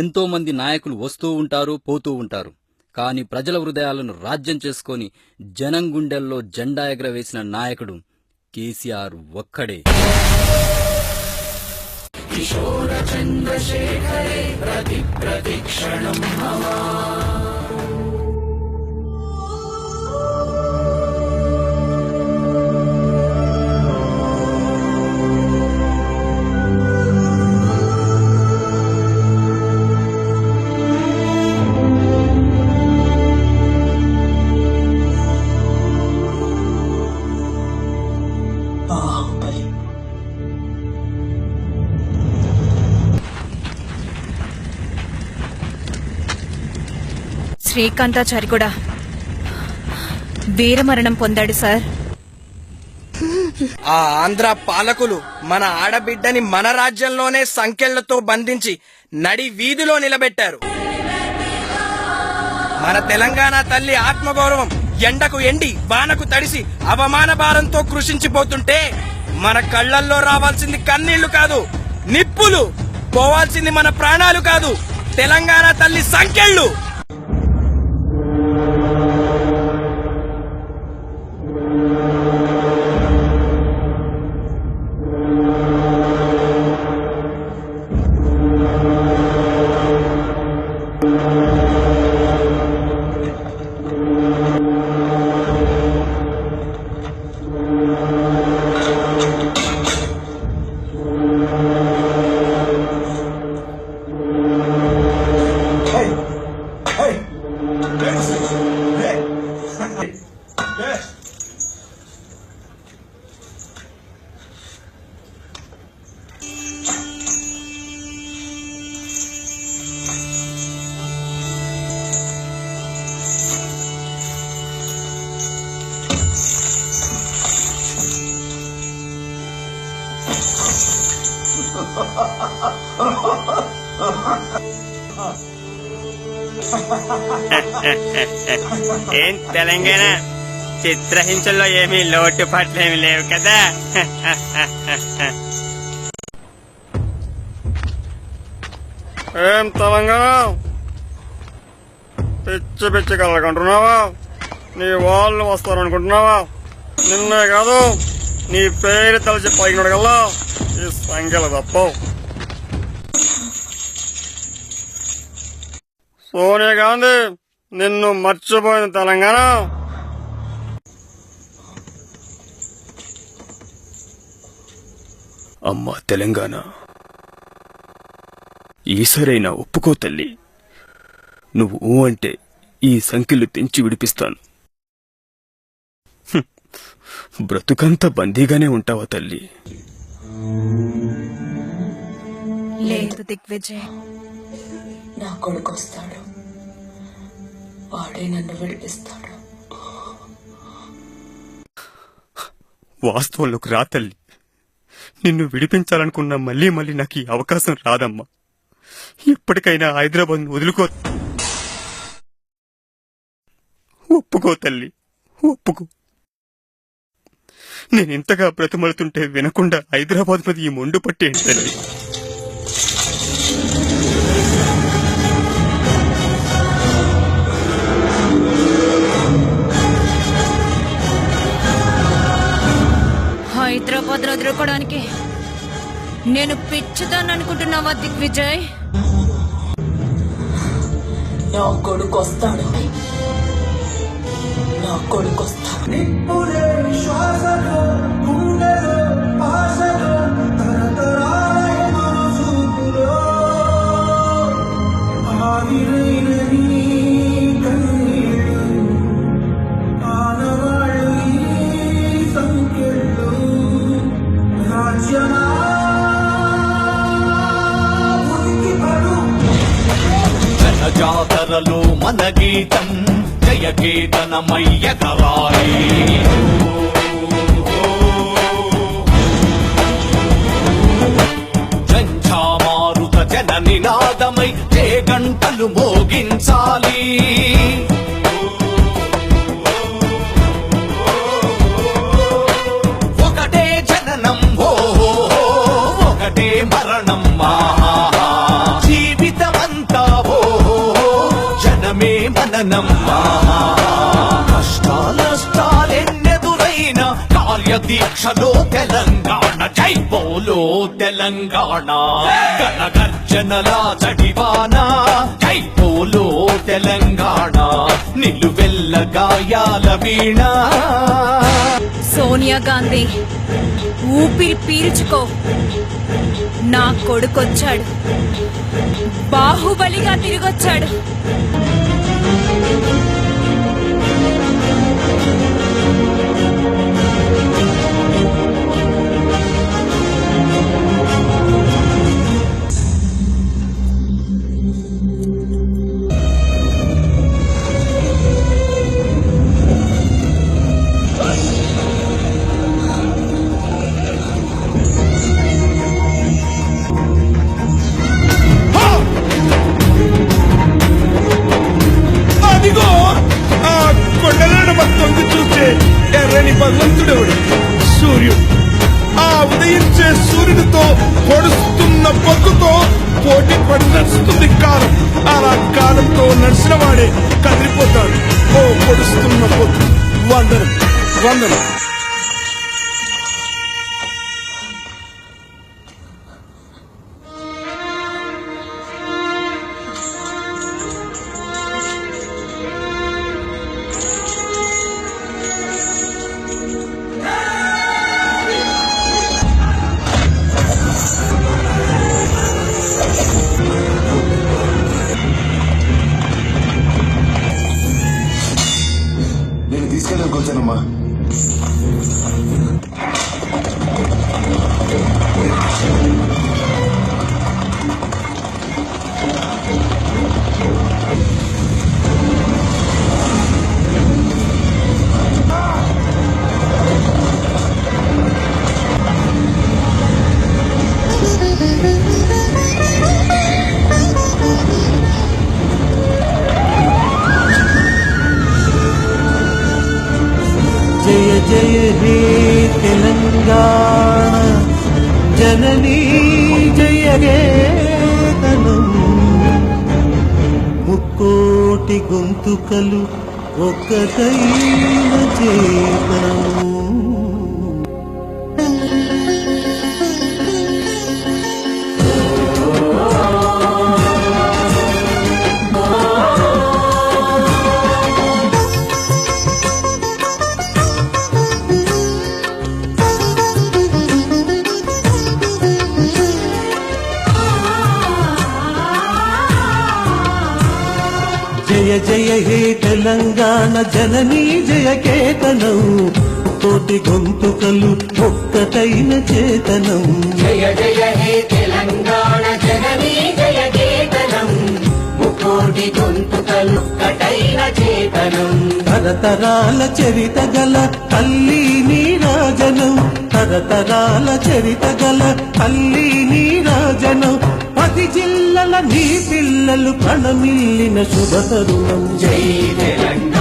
ఎంతో మంది నాయకులు వస్తూ ఉంటారు, పోతూ ఉంటారు. కాని ప్రజల హృదయాలను రాజ్యం చేసుకొని జనం గుండెల్లో జెండా ఎగరవేసిన నాయకుడు కేసీఆర్ ఒక్కడే. కిశోర చంద్రశేఖరే ప్రతి ప్రతిక్షణం మమా. శ్రీకాంతాచారి కూడా వీరమరణం పొందాడు సార్. ఆ ఆంధ్ర పాలకులు మన ఆడబిడ్డని మన రాజ్యంలోనే సంకెళ్లతో బంధించి నడి వీధిలో నిలబెట్టారు. మన తెలంగాణ తల్లి ఆత్మగౌరవం ఎండకు ఎండి వానకు తడిసి అవమాన భారంతో కృషించిపోతుంటే మన కళ్లల్లో రావాల్సింది కన్నీళ్లు కాదు, నిప్పులు. పోవాల్సింది మన ప్రాణాలు కాదు, తెలంగాణ తల్లి సంకెళ్ళు. ఏం తెలంగాణ చిత్రహింసల్లో ఏమీ లోటుపాట్లేమి లేవు కదా. ఏం తెలంగాణ పిచ్చి పిచ్చి కలగంటున్నావా? నీ వాళ్ళు వస్తారనుకుంటున్నావా? నిన్నే కాదు నీ పేరు తలచి పైకినడు కల్లా ఈ సంఖ్యలు తప్పవు. సోనియా గాంధీ నిన్ను మర్చిపోయిన తెలంగాణ. అమ్మా తెలంగాణ, ఈసరైనా ఒప్పుకో తల్లి. నువ్వు ఊ అంటే ఈ సంఖ్యలు తెంచి విడిపిస్తాను. బ్రతుకంతా బందీగానే ఉంటావా తల్లి? లేదు దిగ్విజయ్, నా కొడుకు వస్తాడు, వాడే నన్ను విడిపిస్తాడు. వాస్తవంలోకి రా తల్లి. నిన్ను విడిపించాలనుకున్నా మళ్ళీ మళ్ళీ నాకు ఈ అవకాశం రాదమ్మా. ఎప్పటికైనా హైదరాబాద్ వదులుకో. ఒప్పుకో తల్లి, ఒప్పుకో. నేనింతగా బ్రతిమలుతుంటే వినకుండా హైదరాబాద్ మీద ఈ మొండు పట్టేంటి తల్లి? హైదరాబాద్ వదులుకోవడానికి నేను పిచ్చిదాన్ని అనుకుంటున్నావా దిగ్విజయ్? నా కొడుకు వస్తాడు, నా కొడుకు వస్తాడు. జాతరలో మన గీతం జయకేతనమయ్యగరాయి. జంఝామారుత జన నినాదమై జయ గంటలు మోగించాలి. ఒకటే జననం ఒకటే మరణం, జీవితమంతా జనమా కష్టాలెన్నెదురైన కార్యదీక్షలో తెలంగాణ జై బోలో తెలంగాణ గణగర్జనల చడివాన జై బోలో తెలంగాణ నిలువెల్ల గాయాల వీణ సోనియా గాంధీ ఊపిరి పీల్చుకో, నా కొడుకొచ్చాడు, బాహుబలిగా తిరిగొచ్చాడు. అదిగో ఆ కొండలను మొత్తం చూస్తే ఎర్రని భగవంతుడెవడు? సూర్యుడు. ఆ ఉదయించే సూర్యుడితో పొడుస్తున్న పొద్దుతో పోటీ పడి నడుస్తుంది కాలం. అలా కాలంతో నడిచిన వాడే కదిలిపోతాడు. ఓ పొడుస్తున్న పొద్దు, వందనం వందనం. నేను తీసుకెళ్ళడానికి వచ్చానమ్మా. జయ జయ హే తెలంగాణ జననీ జయ గేతనం ముక్కోటి గొంతుకలు ఒక్కటైన చేతనం. జయ జయ హే తెలంగాణ జననీ జయ కేతనం కోటి గొంతుకలు ఒక్కటైన చేతనం. జయ జయ హే తెలంగాణ జననీ జయ కేతనం ముకోటి గొంతుకలు ఒక్కటైన చేతనం. తరతరాల చరిత గల తల్లి నీరాజనం, తరతరాల చరిత గల తల్లి నీరాజనం. 10 జిల్లల నీ పిల్లలు ప్రణమిల్లిన శుభ తరుణం. జై తెలంగాణ.